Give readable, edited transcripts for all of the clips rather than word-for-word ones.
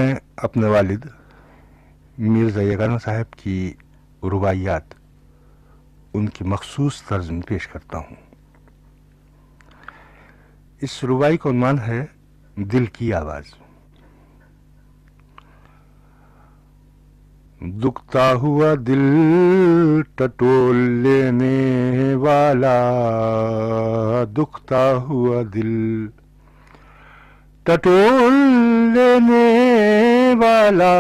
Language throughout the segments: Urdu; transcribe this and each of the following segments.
میں اپنے والد مرزا یگانہ صاحب کی رباعیات ان کی مخصوص طرز میں پیش کرتا ہوں. اس رباعی کا عنوان ہے دل کی آواز. دکھتا ہوا دل ٹٹول لینے والا، دکھتا ہوا دل ٹٹول لینے والا،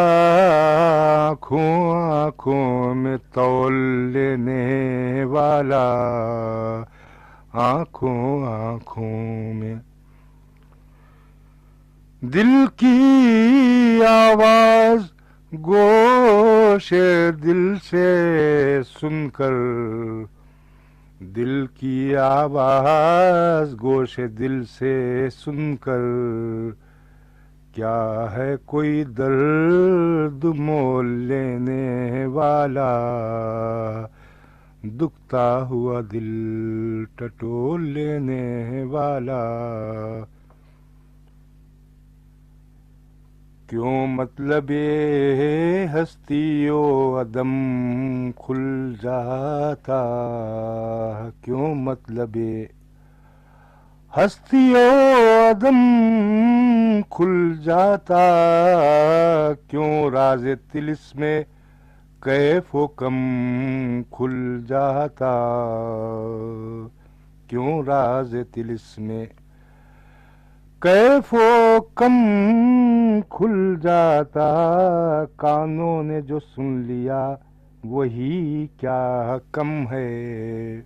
آنکھوں آنکھوں میں تول لینے والا، آنکھوں آنکھوں میں. دل کی آواز گوش دل سے سن کر، دل کی آواز گوش دل سے سن کر، کیا ہے کوئی درد مول لینے والا، دکھتا ہوا دل ٹٹول لینے والا. کیوں مطلب ہستی و عدم کھل جاتا، کیوں مطلب ہستی و عدم کھل جاتا، کیوں راز طلسم کیف و کم کھل جاتا، کیوں راز طلسم کیف و کم کھل جاتا. کانوں نے جو سن لیا وہی کیا کم ہے،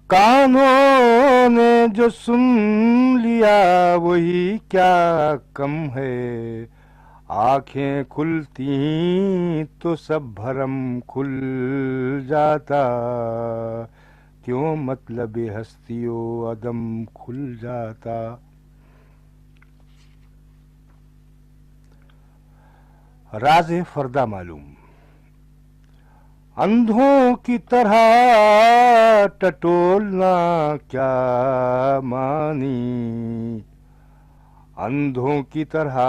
کانوں نے جو سن لیا وہی کیا کم ہے. آنکھیں کھلتی تو سب بھرم کھل جاتا، کیوں مطلب ہستی و عدم کھل جاتا. راز فردہ معلوم. اندھوں کی طرح ٹٹولنا کیا مانی، اندھوں کی طرح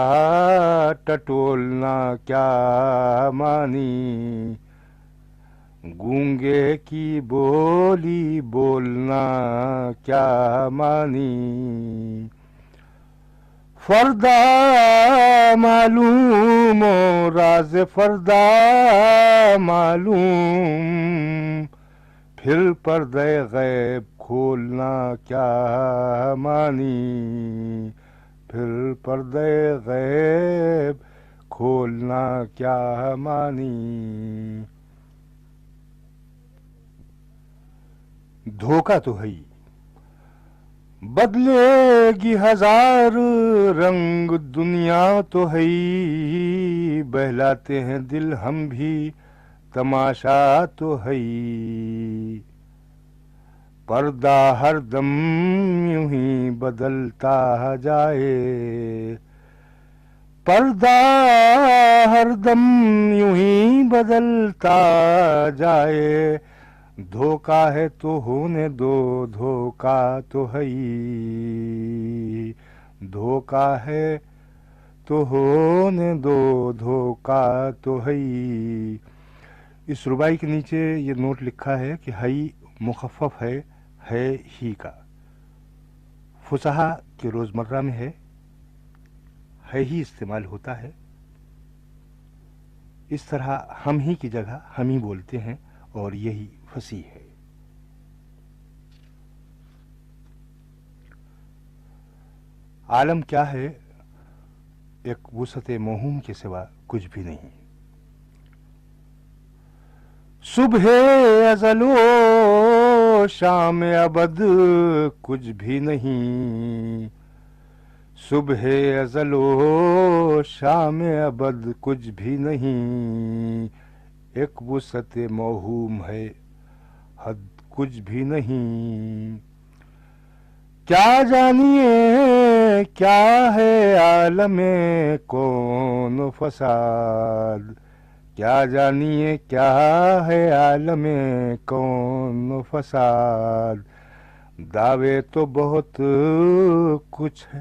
ٹٹولنا کیا مانی، گونگے کی بولی بولنا کیا مانی. فردہ معلوم و راز فردہ معلوم، پھر پردہ غیب کھولنا کیا مانی، پھر پردہ غیب کھولنا کیا مانی. دھوکہ تو ہے، بدلے گی ہزار رنگ دنیا تو ہے، بہلاتے ہیں دل ہم بھی تماشا تو ہے. پردہ ہر دم یوں ہی بدلتا جائے، پردہ ہر دم یوں ہی بدلتا جائے. دھوکہ ہے تو ہونے دو، دھوکہ تو ہے، دھوکہ ہے تو ہونے دو، دھوکہ تو ہے. اس رباعی کے نیچے یہ نوٹ لکھا ہے کہ ہئی مخفف ہے ہی کا. فصحا کے روزمرہ میں ہے ہی استعمال ہوتا ہے. اس طرح ہم ہی کی جگہ ہم ہی بولتے ہیں اور یہی فصیح ہے. عالم کیا ہے؟ ایک وسعت موہوم کے سوا کچھ بھی نہیں. صبح ازل و شام ابد کچھ بھی نہیں، صبح ازل و شام ابد کچھ بھی نہیں. ایک وسعت موہوم ہے حد کچھ بھی نہیں. کیا جانیے کیا ہے عالم کون و فساد، کیا جانیے کیا ہے عالم کون و فساد. دعوے تو بہت کچھ ہے،